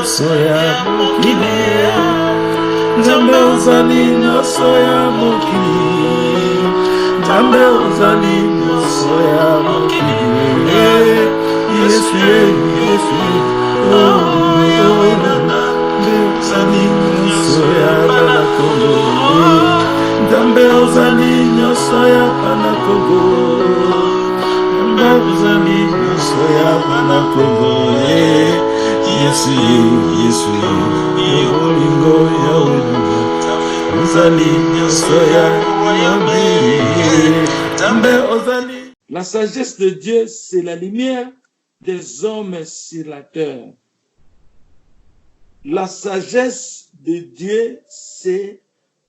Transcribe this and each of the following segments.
Soya mokili Nzambe ozali nyonso ya mokili Nzambe ozali nyonso ya mokili Yesu Yesu Nzambe ozali nyonso ya bana Kongo Nzambe ozali nyonso ya bana Kongo Nzambe ozali nyonso ya bana Kongo Yesu Yolingo Yaolingo Ozali nyonso ya Nzambe ozali. La sagesse de Dieu, c'est la lumière des hommes sur la terre. La sagesse de Dieu, c'est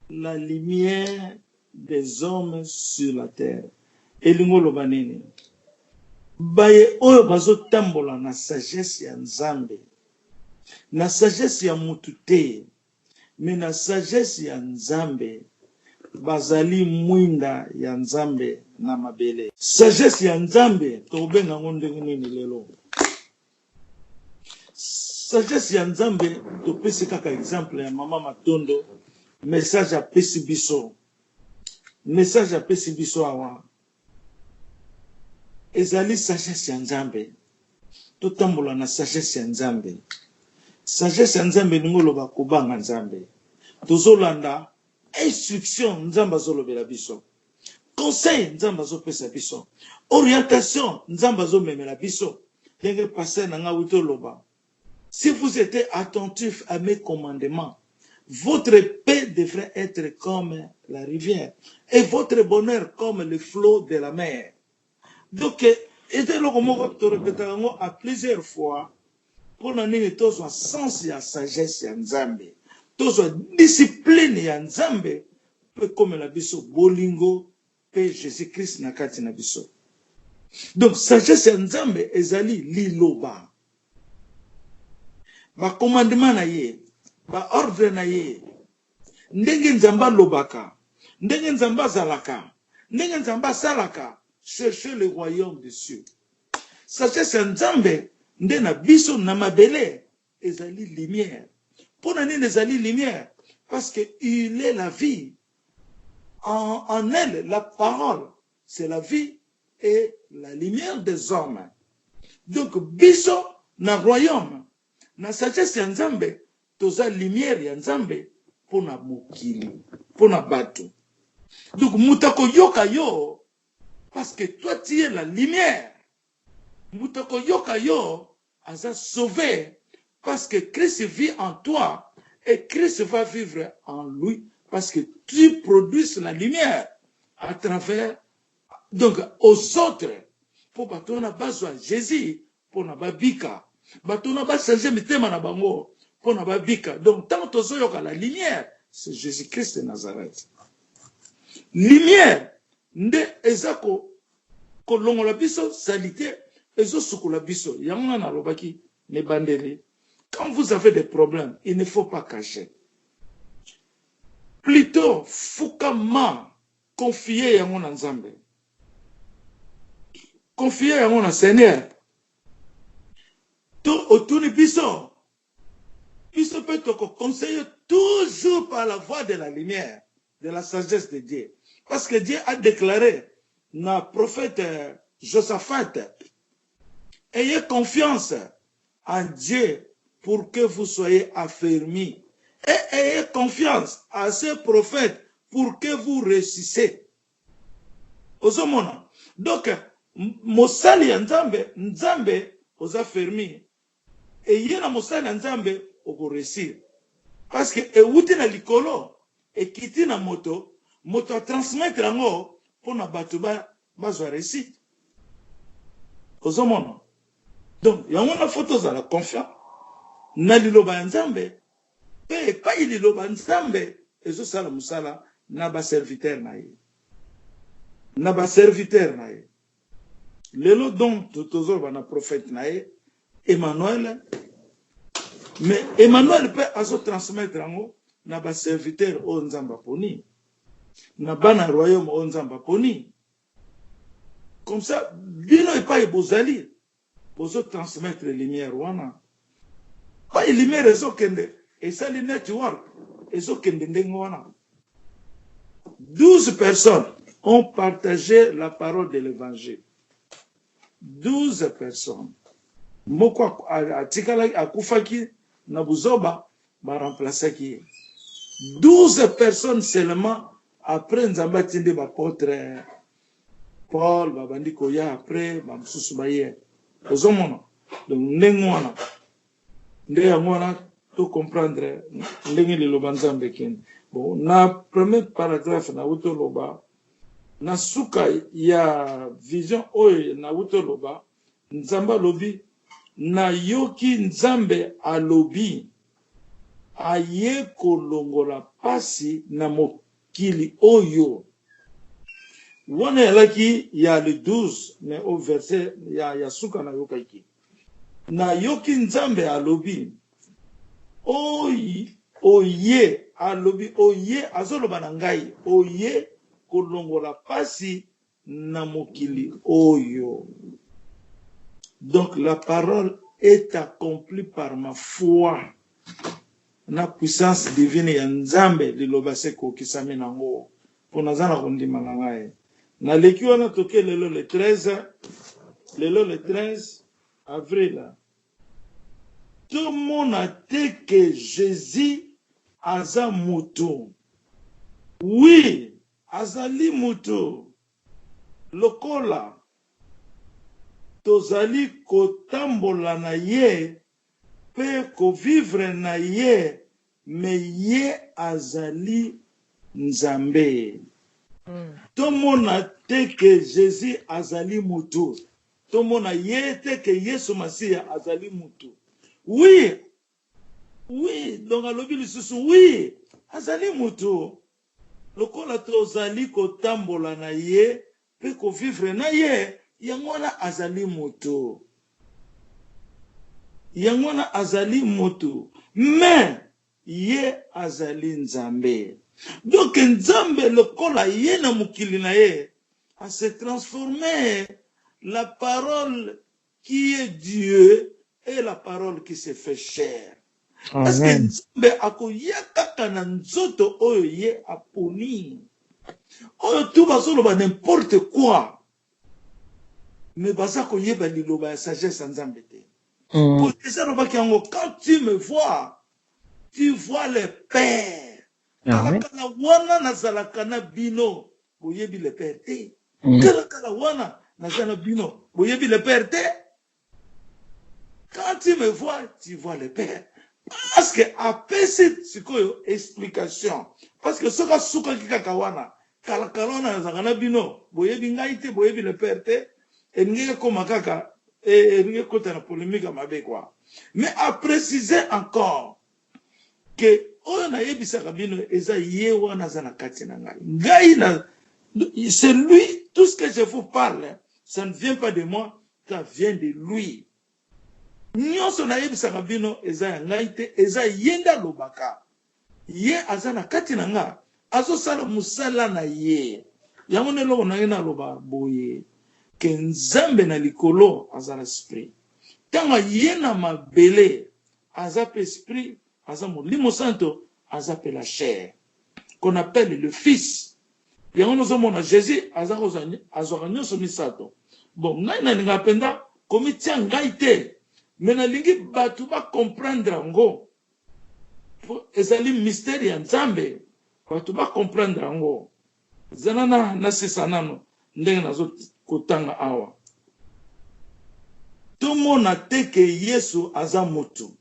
la lumière des hommes sur la terre. Elingo lobanene. Baye oyo bazo tambola na sagesse ya Nzambe. Na sagesse ya mutu te, mais na sagesse ya Nzambe, bazali mwinda ya Nzambe na mabele. Sagesse ya Nzambe, tobenga ndenge nini lelo. Sagesse ya Nzambe, topesi kaka exemple ya mama Matondo, message a pesi biso. Message a pesi biso awa. Ezali sagesse ya Nzambe. Totambola na sagesse ya Nzambe. Sagesse ya Nzambe ningoloba kobanga Nzambe. Tozolanda instruction Nzambe azolobela biso. Conseil Nzambe azopesa biso. Orientation Nzambe azomemela biso. Ndenge passer na nga witoloba. Si vous êtes attentif à mes commandements, votre paix devrait être comme la rivière et votre bonheur comme le flot de la mer. Donc, et de l'eau à plusieurs fois, pour n'en tous soit sens et sagesse et Nzambe, tous soit discipline et Nzambe, comme la biso bolingo, et Jésus-Christ na kati na biso. Donc, sagesse et Nzambe, ezali liloba. Ba commandement na ye, ba ordre na ye, ndenge Nzamba lobaka, ndenge Nzamba zalaka, ndenge Nzamba salaka, cherchez le royaume des cieux. Sagesse ya Nzambe nde na biso na mabele ezali lumière. Pona nini ezali lumière? Parce que il est la vie. En elle, la parole, c'est la vie et la lumière des hommes. Donc biso na royaume, na sagesse ya Nzambe, toza lumière ya Nzambe pona mokili, pona bato. Donc mutako yoka yo parce que toi, tu es la lumière. Moutoko yoka yo, aza sauvé. Parce que Christ vit en toi. Et Christ va vivre en lui. Parce que tu produis la lumière. À travers, donc, aux autres. Pour batona besoin Jésus. Pour na babika. Batona ba changer mitema na bango. Pour na babika. Donc, tant que tu yoka la lumière, c'est Jésus-Christ de Nazareth. Lumière. Nde ezako kolongola biso salité ezo sukola biso yanga na lobaki ne bandeli. Quand vous avez des problèmes, il ne faut pas cacher. Plutôt fukama confier yango na Nzambe. Confier yango na Seigneur. To otuni biso. Biso peut te conseiller toujours par la voie de la lumière, de la sagesse de Dieu. Parce que Dieu a déclaré, na prophète Josaphat, ayez confiance en Dieu pour que vous soyez affermis. Et ayez confiance à ce prophète pour que vous réussissez. Osomona. Donc, Mosali ya Nzambe, aux affermis. Et yena Mosali ya Nzambe, au réussir. Parce que, euti na likolo, et kiti na moto, moto a transmettre yango pour na batuba bazwa réussite. Ozomona. Donc, yango na photo za la confiance. Na liloba ya Nzambe, pe pa liloba Nzambe, ezo sala musala na ba serviteur na ye. Na ba serviteur na ye. Lelo donc tozo ba na prophète na ye, Emmanuel. Mais Emmanuel peut azo transmettre yango na ba serviteur o Nzamba poni. Na bana royaume o Nzamba poni. Comme ça, bino et pas bozali. Bozo transmettre lumière wana. Pas lumière ezo kende. Et ça le network. Ezo kende ndengo wana. 12 personnes ont partagé la parole de l'évangile. 12 personnes. Moko atikala akufaki na buzoba ba remplaçaki. 12 personnes seulement après nzamba tinde ba apôtre Paul babandi koya après ba msusu baye. Ozomona. Donc ndengwana. Nde yangwana to comprendre ndenge le lobanzambe ken. Bon, na premier paragraphe na wuto loba na suka ya vision oyo na wuto loba nzamba lobi na yoki nzambe alobi aye kolongola pasi na mokili oyo wana yalaki ya le 12 mais au verset ya suka na yokaiki na yoki nzambe alobi oye alobi oye azoloba na ngai oye kolongola pasi na mokili oyo. Donc la parole est accomplie par ma foi. Na puissance divine ya nzambe liloba seko kisame nango pona zana kondima na ngai. Na leki wana toke lelo le 13 avril. Tout le monde a dit que Jésus aza mutu. Oui, azali mutu. Lokola tozali kotambola na ye pe kovivre na ye me ye azali nzambe. Tout le monde a dit que Jésus azali mutu. Tout le monde a dit que Yesu Masia azali mutu. Oui, oui, donc à l'objet lisusu, oui, azali mutu. Lokola tozali kotambola na ye pe kovivre na ye yangwana azali mutu. Yangwana azali mutu. Mais ye azali nzambe. Donc nzambe lokola ye na mukili na ye a se transformer la parole qui est Dieu et la parole qui se fait chair. Parce que nzambe akoya kaka na nzoto oyo ye aponi. Oyo tu bazoloba n'importe quoi. Mais baza koyeba liloba ya sagesse nzambe te. Pour ça quand tu me vois, tu vois le Père. Kalakala wana nazalaka na bino, boyebi le Père te. Kalakala wana nazala bino, boyebi le Père te. Quand tu me vois, tu vois le Père. Parce que après cette explication, parce que ce que souka kika wana, kalakala wana nazalaka na bino, boyebi ngai te, boyebi le Père te, et n'yé koma kaka. Et il y a une polémique à ma quoi. Mais à préciser encore que on a yebisaka bino eza yewa na zana kati na ngai. Ngai na c'est lui, tout ce que je vous parle, ça ne vient pas de moi, ça vient de lui. Nyonso na yebisaka bino eza ya ngai te, eza yenda lobaka. Ye azana kati na nga, azo sala musala na ye. Yango ne loko na ye na loba boye. Que nzambe na likolo azala esprit. Tanga yena mabele azap esprit, azap molimo santo, azap la chair. Qu'on appelle le fils. Et on nous a Jésus azora nyoso misato. Bon, ngai na linga penda komi tia ngai te. Mais na lingi batu ba comprendre ngo. Ezali mystère ya nzambe. Batu ba comprendre ngo. Zanana na sisanano ndenge nazo kotanga awa. Tout le monde a dit que Yesu aza moto.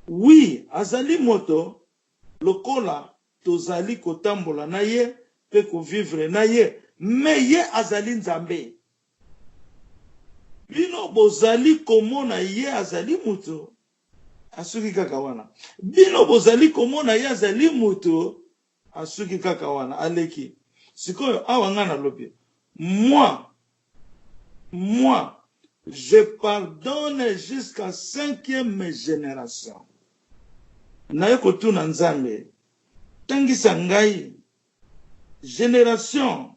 Oui, azali moto, lokola tozali kotambola na ye, pe ko vivre na ye, mais ye azali nzambe. Bino bozali komona ye azali moto, asuki kaka wana. Bino bozali komona ye azali moto, asuki kaka wana, aleki. Sikoyo awa ngana lobi. Moi, je pardonne jusqu'à 5e génération. Naye kotuna nzambe. Tangisa ngai. Génération.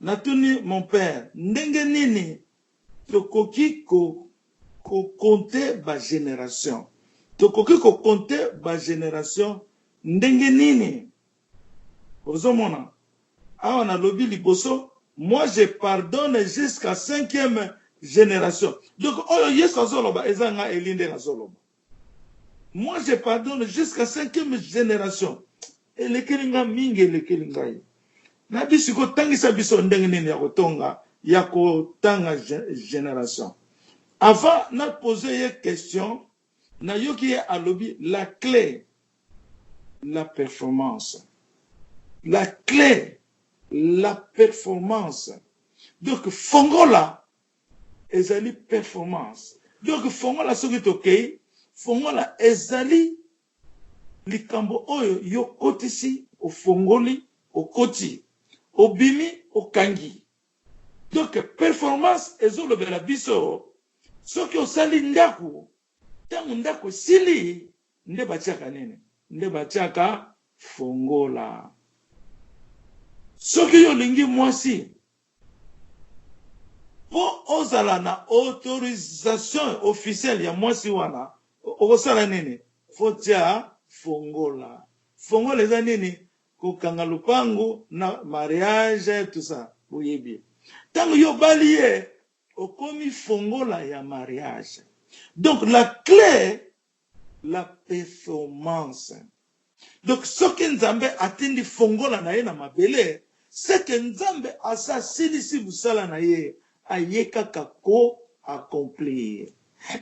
natuni mon père ndenge nini tokoki compter ba génération, tokoki compter ba génération ndenge nini ozomona awa na lobi liboso. Moi je pardonne jusqu'à 5e génération. Donc oyo yesu azoloba ezanga elinde azoloba. Moi je pardonne jusqu'à 5e génération. Elekelinga mingi elekelinga ye. Na biso ko tangisa biso ndenge nini ya kotonga ya kotanga génération. Avant na poser une question, na yoki alobi la clé, la performance. La clé, la performance. Donc fongola ezali performance. Donc fongola soki tokei, fongola ezali likambo oyo yo kotisi ofongoli okoti obimi okangi. Donc performance ezolobela biso soki osali ndaku tangu ndaku sili nde batiaka nini nde batiaka fongola. Soki yo lingi mwasi po ozala na autorisation officielle ya mwasi wana okosala nini fotia fongola. Fongola eza nini kokanga lupangu na mariage tout ça boyebi. Tangu yo balie okomi fongola ya mariage. Donc la clé, la performance. Donc ce que Nzambe atindi fongola na ye na mabele, c'est que Nzambe asa silisi busala na ye ayekaka ko accomplir.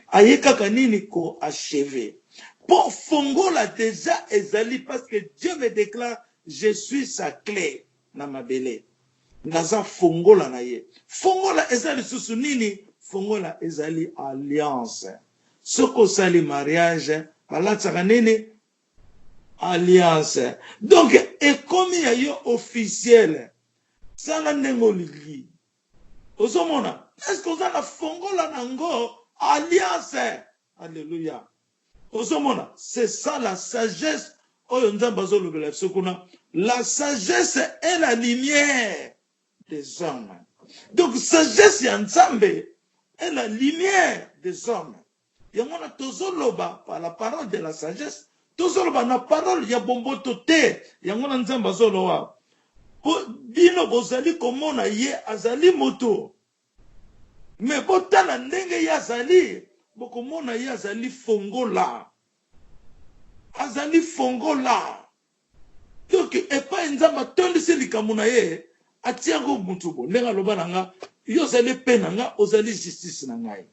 Ayekaka nini ko achever. Pour fongola déjà ezali parce que Dieu me déclare je suis sa clé na mabele. Naza fongola na ye. Fongola ezali susu nini? Fongola ezali alliance. Soko sali mariage, balatsaka nini? Alliance. Donc, ekomi ya yo officiel. Sala ndengo lili. Ozomona, est-ce que oza na fongola nango alliance? Alléluia. Ozomona, c'est ça la sagesse. Oyo nzambe azolobela biso kuna. La sagesse est la lumière des hommes. Donc, sagesse ya nzambe est la lumière des hommes. Yamona tozoloba par la parole de la sagesse, tozoloba na parole ya bomboto te. Yamona nzambe azoloba. Bino bozali komona ye azali moto. Mais botala ndenge ye azali, bokomona ye azali fongola. Azali fongola. Donc, epa nzamba tondisi likambo na ye, atiango mutubo. Ndenga loba nanga, yo ozali pe nanga, ozali justice na ngai.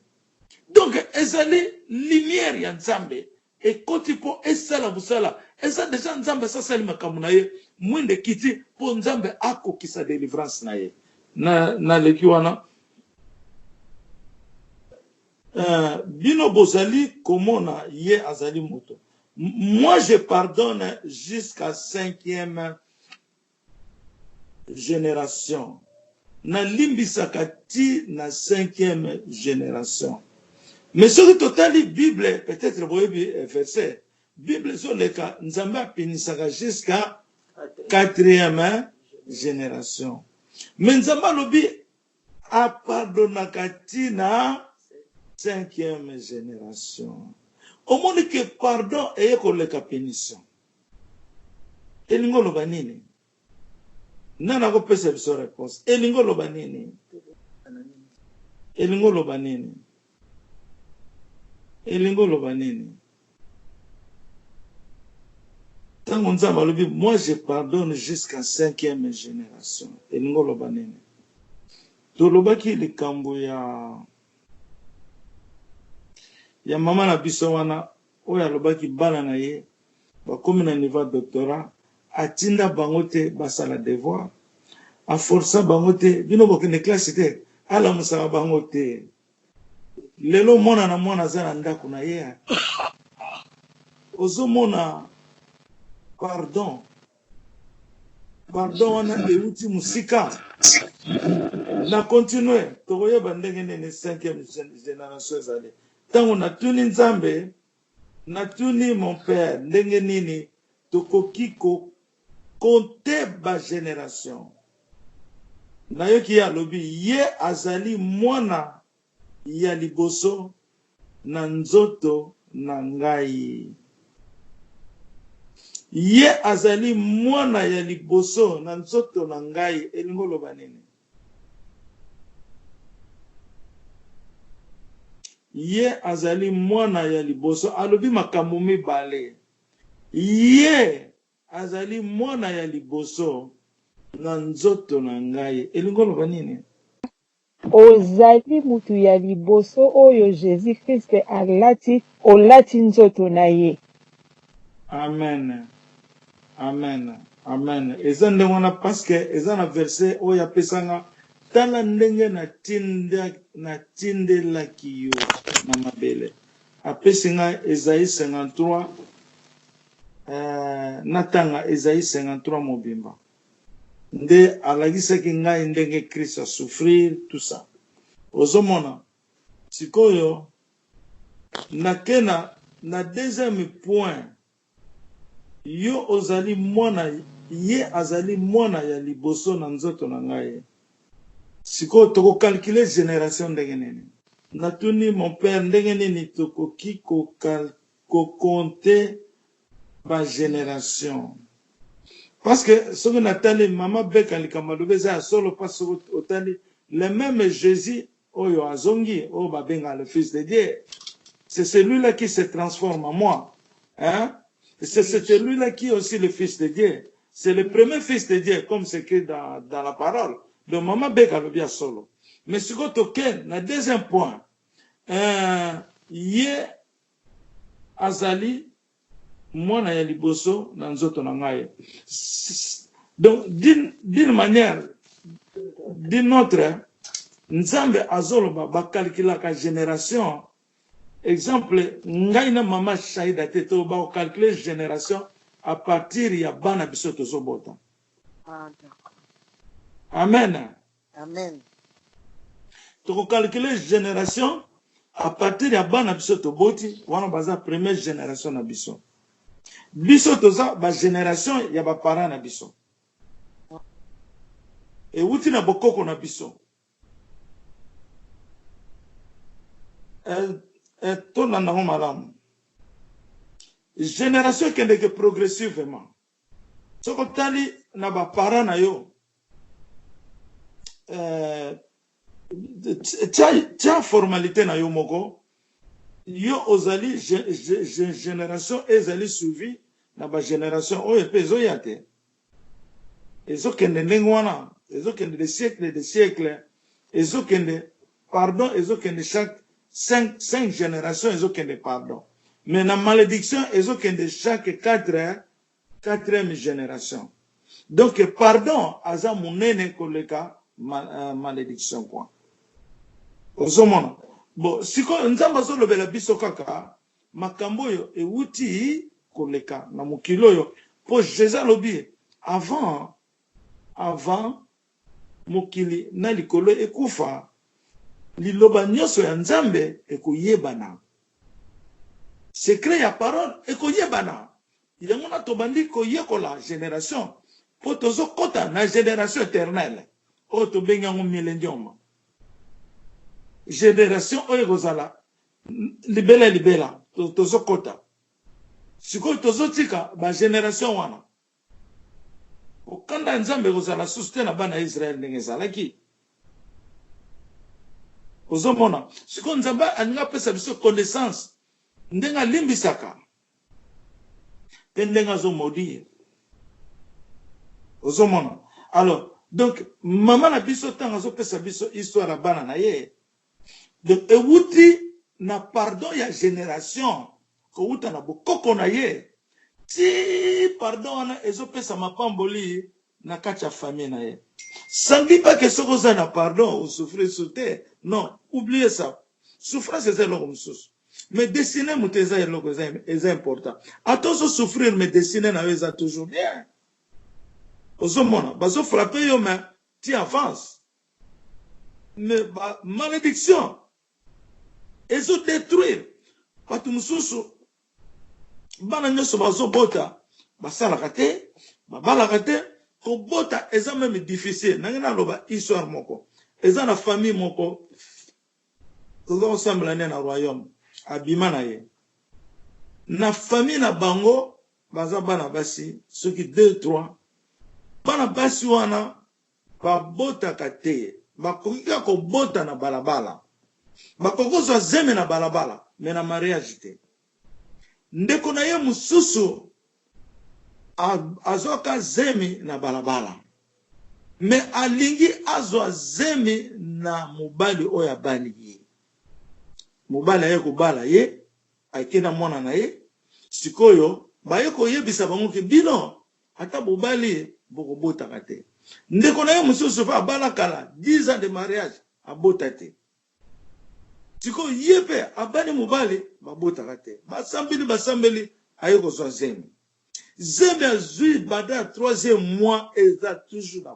Donc, ezali lumière ya nzambe, ekoti po esala busala. Eza déjà nzambe sasali makambo na ye, mwinde kiti po nzambe akokisa délivrance na ye. Na leki wana. Bino bozali komona ye azali moto. Moi je pardonne jusqu'à 5e génération. Na limbisaka ti na 5e génération. Mais ce que totali Bible, peut-être boyebi verset, Bible sur le cas, nzambe apinisaka jusqu'à 4e génération. Mais nzambe lobi a pardonnaka ti na 5e génération. Au monde que pardon eye koleka pénition. Elingo loba nini? Nana ko pesa biso réponse. Elingo loba nini? Elingo loba nini? Elingo loba nini? Tango nzambe alobi, moi je pardonne jusqu'à 5e génération. Elingo loba nini? Tolobaki likambo ya mama na biso wana oyo alobaki bana na ye bakomi na niveau doctorat atinda bango te basala devoir aforsa bango te bino bokende classe te alamusaka bango te lelo mwana na mwana aza na ndako na ye ozomona pardon wana euti musika na continue tokoyeba ndenge nini 5e génération ezali. Tango natuni nzambe, natuni mon père, ndenge nini, tokoki ko compter ba génération. nayoki ya lobi ye azali mwana ya liboso na nzoto na ngai. Ye azali mwana ya liboso na nzoto na ngai. Elingo loba nini? Ye azali mwana ya liboso, alobi makambo mibale. Ye azali mwana ya liboso na nzoto na ngai. Elingo loba nini? Ozali mutu ya liboso oyo Jésus Christ alati, olati nzoto na ye. Amen. Amen. Amen. Eza ndenge wana paske eza na verset oyo apesanga tala ndenge na tindelaki yo na mabele. Apesi nga Esaïe 53 natanga Esaïe 53 mobimba. Nde alagisaki ngai ndenge Christ a souffrir tout ça. Ozomona sikoyo nakena na deuxième point. Yo ozali mwana, ye azali mwana ya liboso na nzoto na ngai. Siko toko calculer génération ndenge nini. Natuni mon père ndenge nini tokoki ko compter ba génération. Parce que ce que natali mama beka likamalobe za solo parce que otali le même Jésus oyo azongi o babenga le fils de Dieu. C'est celui-là qui se transforme en moi. Hein? C'est celui-là qui est aussi le fils de Dieu. C'est le premier fils de Dieu, comme c'est écrit dans la parole. Donc, maman beka le bien solo. Mais ce que tu as, le deuxième point, ye azali mwana ya liboso na nzoto na ngai. Donc, d'une manière, d'une autre, Nzambe azoloba ba calculer la génération. Exemple, ngai na mama Shaida teto ba calculer génération à partir ya bana biso tozobota. Ah, d'accord. Amen. Amen. To calculer génération à partir ya bana biso toboti, wana baza première génération na biso. Biso toza ba génération ya ba parents na biso. E wuti na bokoko na biso. Tout le monde génération qui est progressivement. Ce que tu as dit, na ba parents na yo, tia formalité na yo moko, yo ozali génération ezali suivi na ba génération oyo pe zo yate. Ezo kende ndengwana, ezo kende de siècle, ezo kende pardon, ezo kende chaque 5 générations, ils ont qu'un pardon. Mais la malédiction, ils ont qu'un de chaque 4e génération. Donc, pardon, aza mounene koleka malédiction, quoi. Ozomona. Bon, si ko nzamba zo lobela biso kaka, makambo yo e wuti koleka na mokilo yo. Po Jésus lobi, avant mokili na likolo ekufa, liloba nyonso ya Nzambe ekoyebana. Secret ya parole ekoyebana. Yango na tobandi koyekola génération po tozokota na génération éternelle. O tobengi yango millennium. Génération oyo kozala libela tozokota. Sikoyo tozotika ba génération wana. Okanda Nzambe kozala suste na bana Israël ndenge ezalaki. Ozomona, siko Nzambe aninga pesa biso connaissance ndenga limbisaka pe ndenga zo maudire. Ozomona. Alors, donc maman na biso tanga zo pesa biso histoire na bana na ye. Donc ewuti na pardon ya génération ko uta na bokoko na ye. Ti pardon na ezo pesa mapamboli na kati ya famille na ye. Ça ne dit pas que ce que vous avez pardon ou souffrir sur terre. Non, oubliez ça. Souffrance c'est l'homme sous. Mais dessiner mon thésard est important. À tous souffrir, mais dessiner n'a toujours bien. Aux hommes, baso frapper yo mais tu avances. Mais malédiction. Ils ont détruire. Pas tout sous. Bana nyoso baso bota. Basala kate, babala kate. kobota eza même difficile nangena loba histoire moko eza na famille moko toza ensemble na royaume abima na ye na famille na bango baza bana basi soki 2 3 bana basi wana babotaka te bakokika kobota na balabala bakokozwa zeme na balabala me na mariage te ndeko na ye mususu azwaka zemi na balabala me alingi azwa zemi na mobali oyo abali ye mobali aye kobala ye ayeke na mwana na ye sikoyo baye koyebisa bango ke bino ata bobali bokobotaka te ndeko na ye mosusu fa abala kala 10 ans de mariage abota te sikoyo ye mpe abali mobali babotaka te basambeli aye kozwa zemi zemi azwi bada 3e mois eza toujours na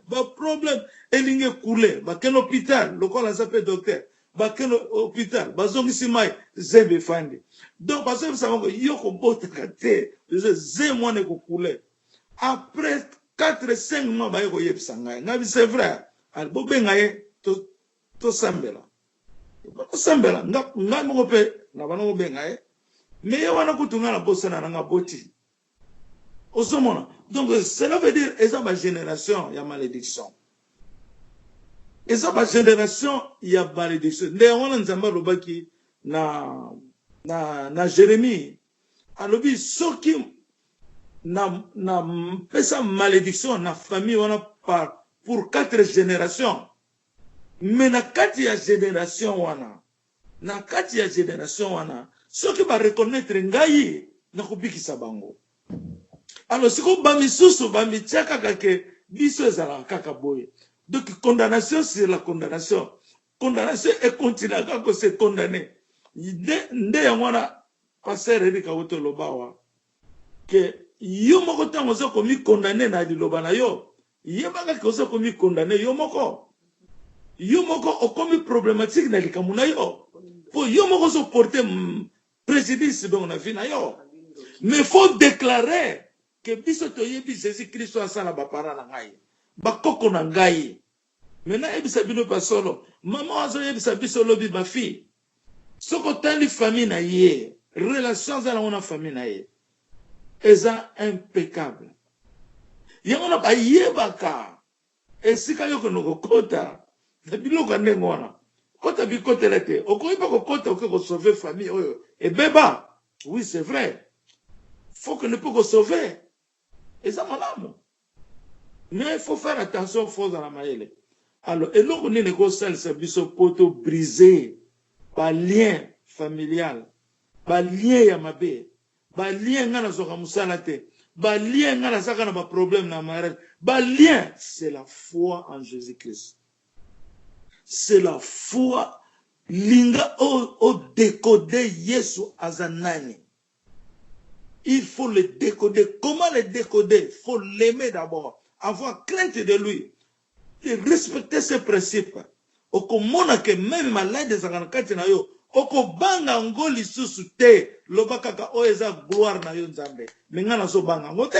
baproblème elingi ekule bakende hôpital lokola aza mpe docteur bakende hôpital bazongisi mai zemi efandi donc bazongisa bango yo kobotaka te zemi wana ekokule après 4-5 mois baye koyebisa ngai ngai c'est vrai bobenga ye tosambela bakosambela ngai moko mpe na bana kobenga ye me ye wana kutu ngai na bosana na nga boti osomona donc cela veut dire eza bagénération ya malédiction eza bagénération ya malédiction nde wana nzambe alobaki na Jérémie alobi soki na mpesa malédiction na famille wana pour 4 générations mais na kati ya génération wana soki ba reconnaître ngai na kubikisa bango alors siko bamisusu bamitiaka kake biso ezala kaka boye donc condamnation sur la condamnation et continue kako se condamner nde yango wana pasteur Erika Oto lobawa ke yo moko tango zo komi condamner na liloba na yo yebaka ke zo komi condamner yo moko okomi problématique na likambo na yo po yo moko zo porter préjudice donc na vie na yo mais faut déclarer que biso toyebi Jésus Christ asala bapara na ngai bakoko na ngai maintenant ebisa bino pasolo maman azo yebisa biso lobi ba fille soko tali famille na ye relation za na famille na ye eza impeccable yango na bayebaka esika yo kono kokota na biloko ndenge wana kota bikotela te okoyiba kokota okoko sauver famille oyo ebeba oui c'est vrai faut que ne peut sauver et ça malamu mais il faut faire attention faut dans la maïle alors et l'autre n'est que ça biso poto brisé par lien familial par lien ya mabe ba lien ngana zoka musala te ba lien ngana saka na ba problème na mariage ba lien c'est la foi en Jésus-Christ c'est la foi linga au décoder Yesu azanani. Il faut le décoder. Comment le décoder? Il faut l'aimer d'abord. Avoir crainte de lui. Et respecter ses principes. Okomona ke même malade des anakati na yo. Okobanga ngoli susu te. Lobakaka o eza gloire na yo nzambe. Mengana so banga ngote.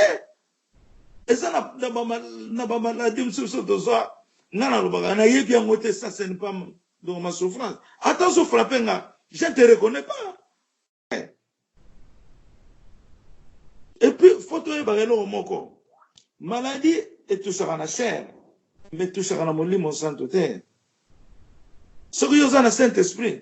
Eza na ba malade msusu dozoa. Ngana lobaka na yebi ngote ça ce n'est pas dans ma souffrance. Attention frapper nga. Je ne te reconnais pas. Et puis, il faut trouver barelo moko. Maladie est tout ça dans la chair, mais tout ça dans mon lit, mon sang tout est. Ce que vous avez le Saint-Esprit,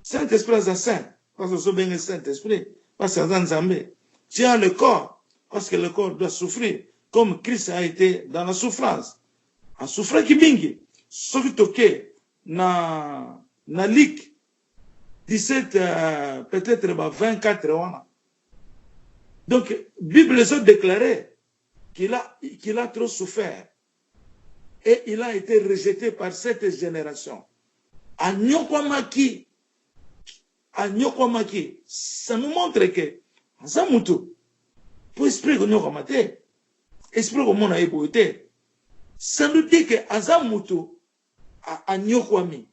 Saint-Esprit est saint, parce que vous avez le Saint-Esprit, parce que vous avez Zambé. Tu as le corps, parce que le corps doit souffrir, comme Christ a été dans la souffrance. En souffrant qui bingi, ce qui toque, na lik, 17, peut-être 24 ans. Donc, la Bible a déclaré qu'il a trop souffert et il a été rejeté par cette génération. Anyokwamaki, ça nous montre que Zamutu, pour esprit que nous avons été, esprit que nous avons été, ça nous dit que Azamutu a Anyokwami.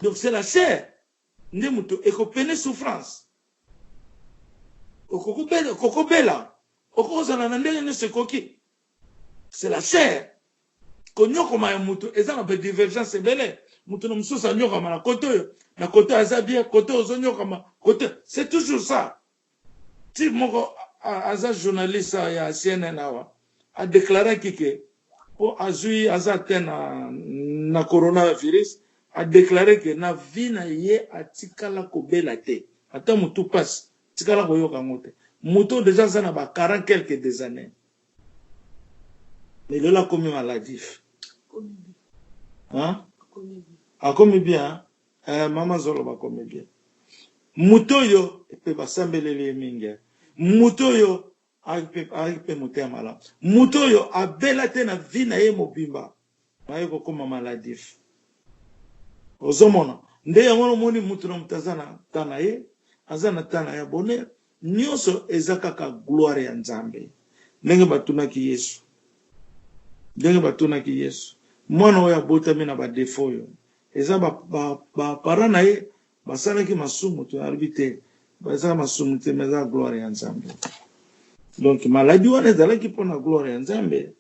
Donc, c'est la chair, Nemutu, et qu'on peine souffrance. Okokobela okozala na ndenge nyonso ekoki c'est la chair. Konyokoma ya mutu, eza na divergence ebele. Mutu no mususu anyokama na kote oyo, na kote aza bien, kote ozonyokama, kote. C'est toujours ça. Si moko aza journaliste ya CNN awa, a déclaré que po azui aza te na coronavirus, a déclaré que na vie na ye atikala kobela te. Ata mutu passe, tikala koyoka ngote. Mutu déjà ça na ba 40 quelques des années. Mais il a commis maladif. Hein? A commis bien. Maman Zolo va commis bien. Mutoyo, et peut pas s'embellir mingue. Mutoyo, a peut monter malade. Mutoyo, a belate na vie na ye mobimba. Maïko comme maladif. Ozomona. Nde yangono moni mutuno mtazana tanaye. Azana tanaye bonheur. Nyoso ezakaka gloire ya Nzambe. Ndenge batunaki Yesu. Ndenge batunaki Yesu. Mwana oyo abotami na ba défaut yo. Eza ba parents na ye basalaki masumu to arbité. Baza masumu te meza gloire ya Nzambe. Donc maladie wana ezalaki pona gloire ya Nzambe.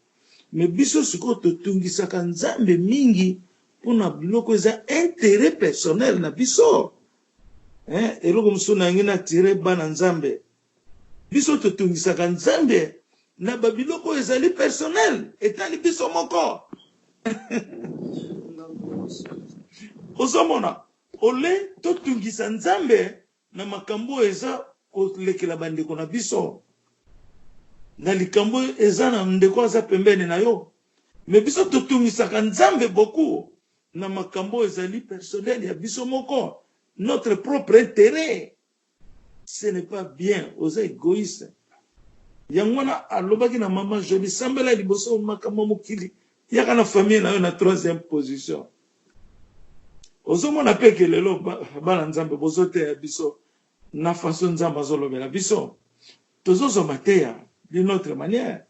Mais biso siko totungisaka Nzambe mingi pona biloko eza intérêt personnel na biso. Eloko musuna ngina tire bana Nzambe. Biso totungisaka Nzambe na babiloko ezali personnel etali biso moko. Ozomona ole totungisa Nzambe na makambo eza kolekela bandeko na biso. Na likambo eza na ndeko aza pembeni na yo. Mais biso totungisaka Nzambe beaucoup na makambo ezali personnel ya biso moko. Notre propre intérêt. Ce n'est pas bien, aux égoïstes. Yangwana alobaki na maman Jolie sambela liboso makambo mokili. Yaka na famille na yo na 3e position. Ozomona pe ke lelo bana Nzambe bozote ya biso na façon Nzambe azolobela biso. Tozozo mateya d'une autre manière.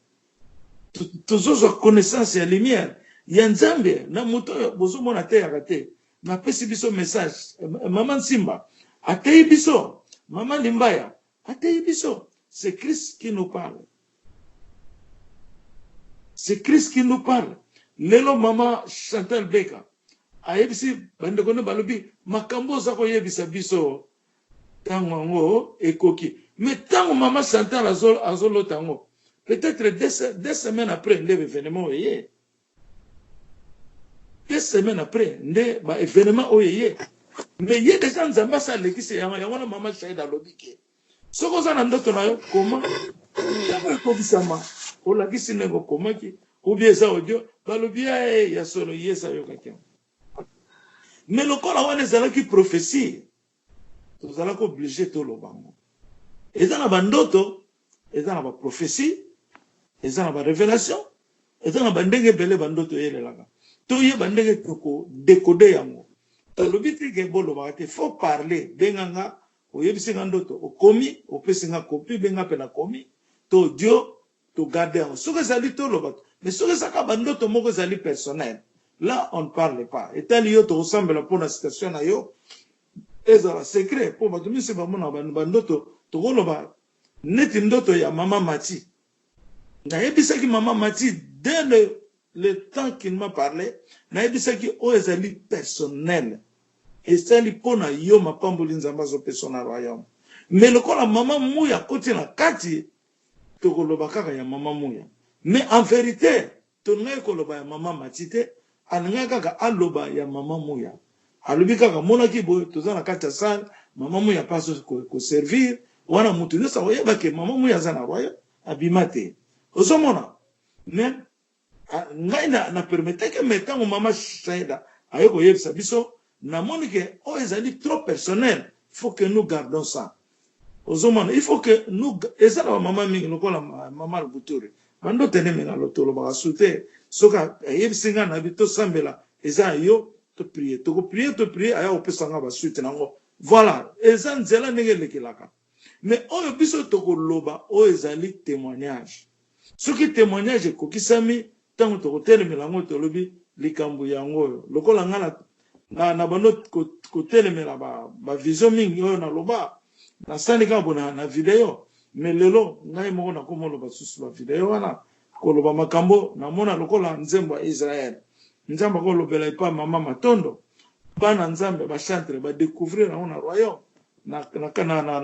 Tozozo connaissance ya lumière. Ya Nzambe na moto bozomona te ya kate. Na pesi biso message. Maman Simba atei biso. Maman Limbaya atei biso. C'est Christ qui nous parle. C'est Christ qui nous parle. Lelo maman Chantal Beka. Ayebisi bandekone balobi makambo zako yebisa biso tango ngo ekoki. Mais tango maman Chantal azolo tango. Peut-être deux semaines après le événement oyé. 2 semaines après nde ba événement oyé. Mais il y a des gens Nzamba sa lekisi yango maman Shaida lobike. Soko za na ndoto na yo koma ya ko bisama olakisi nengo komaki obieza audio balobia ya solo yesa yo kakya. Mais lokola wana ezalaki prophétie tozalaki obligé to lobango. Eza na bandoto, eza na ba prophétie, eza na ba révélation, eza na bandenge bele bandoto yelelaka. To ye bandenge toko décoder yango. Talobi te bolo ba te faut parler benganga oyebisi nga ndoto okomi opesi nga kopi benga pe na komi to dio to garder en soki ezali to loba mais soki ezaka bandoto moko ezali personnel là on ne parle pas etali yo tokosambela mpona citation na yo ezala secret mpo bato misi bamona bandoto tokoloba neti ndoto ya mama Mati nayebisaki mama Mati dès le temps qu'il m'a parlé nayebisaki oyo ezali personnel. Et c'est l'ipona yo mapamboli Nzamba zo persona royaume. Mais lokola mama Mouya koti na kati tokoloba kaka ya mama Mouya. Mais en vérité tonga koloba ya mama Matite ananga kaka aloba ya mama Mouya. Alobi kaka mona ki boy toza na kati ya salle mama Mouya passe ko servir wana mutu nyosa oyeba ke mama Mouya za na royaume abimate. Ozomona. Mais ngai na permettre que metango mama Shaida ayeko yebisa biso na monike o ezali trop personnel, il faut que nous gardons ça. Il faut que nous ezala maman mingi lokola maman Buturi bando teneme na lotolo ba soute soka yebisinga na bito sambela eza yo to prier aya opesanga ba suite nango voilà eza nzela ndenge lekelaka. Mais oyo biso tokoloba o ezali témoignage soki témoignage kokisami tango tokotelemela ngo tolobi likambo yango lokola ngana na bano kotelemela ba vision mingi oyo na loba na sani ka bona na video mais lelo ngai moko na komolo ba susu ba video wana koloba makambo na mona lokola nzembo ya Israël nzamba ko lobela ipa mama matondo bana nzambe ba chantre ba découvrir na royaume na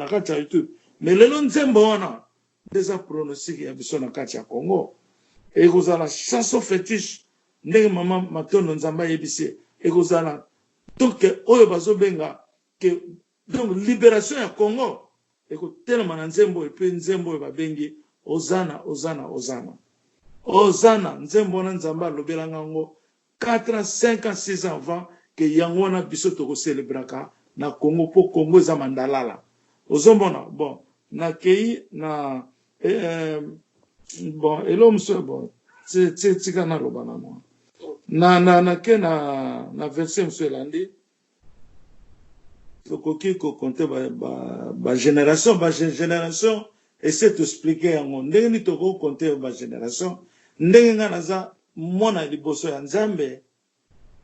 kati ya YouTube mais lelo nzembo wana déjà pronostic ya biso na kati ya Congo et kozala chanson fétiche ndenge mama matondo nzamba yebisi et kozala donc oyo bazobenga que donc libération ya Congo et ko tellement na nzembo et puis nzembo e babengi Ozana nzembo na nzamba lobelanga ngo 4 ans 5 ans 6 ans avant que yango na biso to ko célébraka na Congo po Congo za mandalala ozombona bon na kei na bon elomso bon tika na lobana mo na ke na verset msolandi tokoki ko compter ba génération essaie de expliquer yango ndenge ni toko compter ba génération ndenge nga naza mona liboso ya nzambe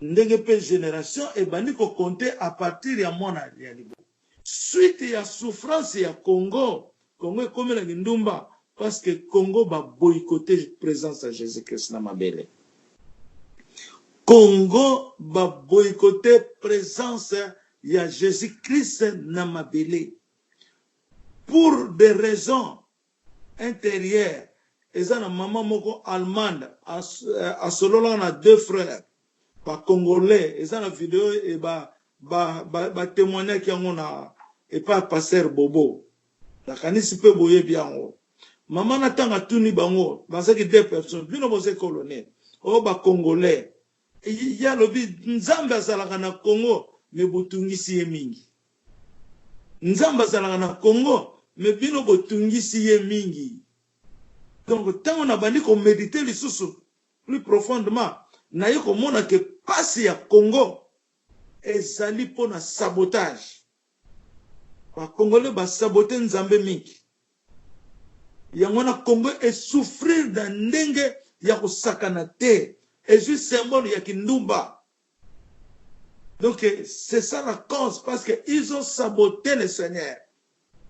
ndenge pe génération e bandi ko compter à partir ya mona ya liboso suite ya souffrance ya Congo ekomela ndumba parce que Congo ba boycotter présence à Jésus-Christ na mabele Congo ba boycotter présence ya Jésus-Christ na mabele pour des raisons intérieures. Et ça, maman moko allemande, a solo na deux frères, ba congolais. Et ça, la vidéo et ba témoigner qui ont et pas passer bobo. La kanisi pe boye bien o. Maman natanga tuni bango, parce que deux personnes, bino bose colonel. O ba congolais. Il y a le bid nzamba zalaka na Congo, mais butungisi ye mingi. Nzamba zalaka na Congo, mais bino botungisi ye mingi. Donc tant on a bandi qu'on méditer les sous plus profondément, na yeko mona que passe ya Congo ezali pona sabotage. Ba Congolais ba saboter nzambe mingi. Yango na Congo est souffrir da ndenge ya kusakana te, et juste symbole ya kindumba. Donc c'est ça la cause parce que ils ont saboté le Seigneur.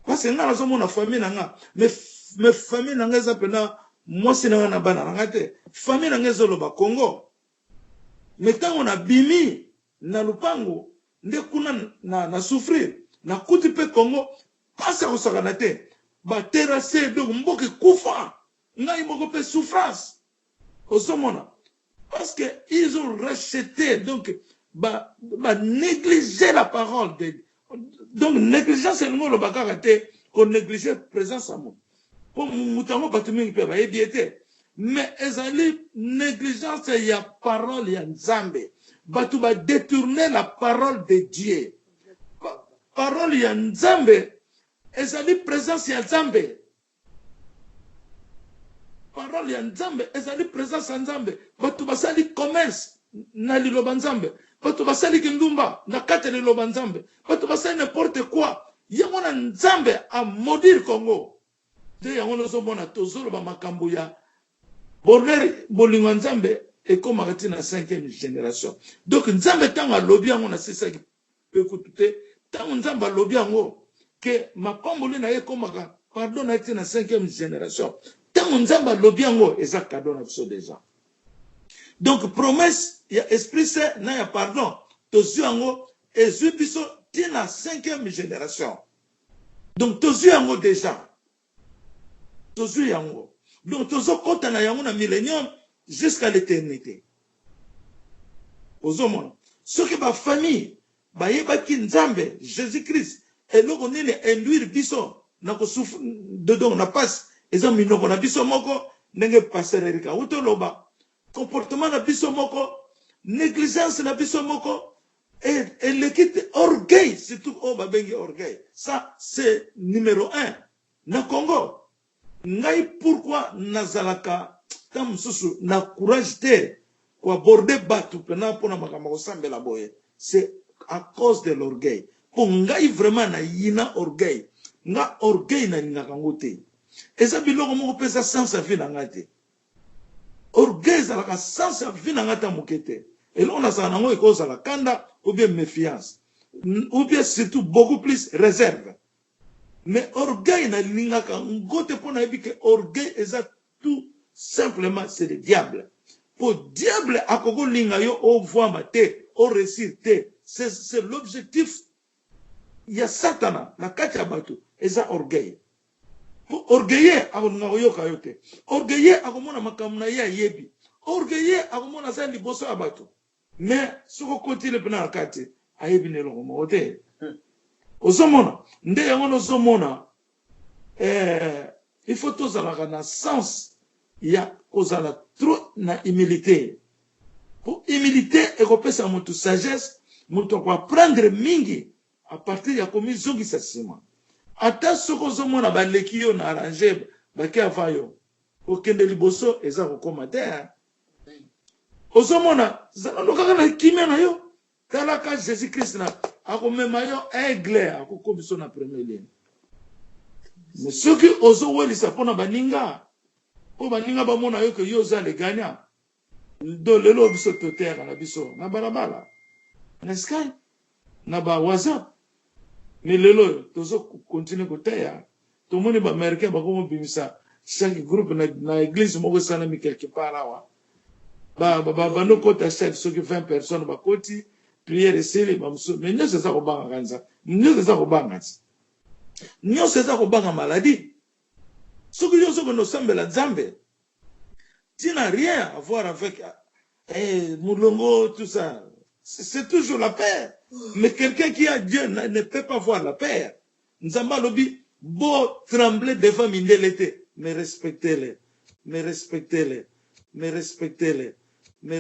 Parce que nga nazo mona famille nanga mais famille nanga za pena moi c'est na bana nanga te famille nanga zo lo ba Congo mais tant on a bimi na lupango nde kuna na souffrir na kuti pe Congo pasa ko sakana te ba terrasser donc mboke kufa ngai moko pe souffrance osomona parce que ils ont racheté donc ba négliger la parole de donc négligence c'est le mot le bakaraté qu'on négligeait présence à moi pour mutango batumi pe ba ebiete mais ezali négligence ya parole ya nzambe batu ba détourner la parole de Dieu parole ya nzambe ezali présence ya nzambe parole ya nzambe ezali présence ya nzambe batu basali commerce na liloba nzambe batu basali kindumba na kati liloba nzambe batu basali n'importe quoi yango na nzambe a maudire Congo de yango no somona tozolo ba makambo ya borner bolingo nzambe ekomaka tina 5e génération donc nzambe tanga lobi yango na sisa ki pe kutute tango nzambe lobi yango que makambo na ye komaka pardon na tina 5e génération tango nzambe lobi yango eza cadeau na biso déjà. Donc promesse ya esprit saint na ya pardon tozu yango ezu biso tina 5e génération. Donc tozu yango déjà tozu yango donc tozo kota na yango na millénium jusqu'à l'éternité. Ozomona soki ba famille ba yebaki nzambe Jésus-Christ eloko nini induire biso na ko souffre dedans na passe eza minoko na biso moko ndenge pasteur Erika utoloba comportement na biso moko négligence na biso moko et le quitte orgueil surtout au babengi orgueil ça c'est numéro 1 na Congo. Ngai pourquoi nazalaka tam susu na courage te ko aborder batu pena pona makambo sambela boye c'est à cause de l'orgueil pour ngai vraiment na yina orgueil nga orgueil na ninga ngote eza biloko moko pesa sans vie na ngate orgueil zalaka sans vie na ngata mokete et là on a ça nango ekoza la kanda ou bien méfiance ou bien surtout beaucoup plus réserve. Mais orgueil na lingaka ngote pona ebike orgueil eza tout simplement c'est le diable. Pour diable akoko linga yo o voix mate, o réussir te. C'est l'objectif. Il y a Satana, la kacha bato, et ça orgueil. Pour orgueiller akonga yo kayote. Orgueiller akomona makamuna ya yebi. Orgueiller akomona sa liboso abato. Mais ce qu'on continue pena akate, ayebi ne lo mote. Ozomona, nde yango ozomona il faut tozalaka na sens ya kozala trop na humilité. Pour humilité ekopesa moto sagesse, moto ko apprendre mingi à partir ya komi zongi sa sima. Ata soko ozomona baleki yo na arranger baki avayo. Okende liboso eza kokoma te. Ozomona zalano kaka na kimia na yo. Talaka Jésus Christ na akomema yo aigle akokomiso na premier ligne. Mais ceux qui osent welisa pona baninga, po baninga bamona yo ke yo za le gagnant. Do lelo biso totera na biso na balabala. Na sky na ba WhatsApp. Mais lelo tozo continue koteya. Tout le monde ba américain ba komo bimisa chaque groupe na église moko sana mi quelque part awa. Ba no kota chaque ceux qui 20 personnes ba koti prière eseli ba muso. Mais nyo seza ko banga kanza. Nyo seza ko banga. Nyo seza ko banga maladie. Soki yo soko no sambela nzambe. Tu n'as rien à voir avec Moulongo, tout ça. C'est toujours la paix. Mais quelqu'un qui a Dieu ne peut pas voir la paix. Nzamba lobi, beau trembler devant Mindelete. Mais respectez-les. Mais respectez-les. Mais respectez-les.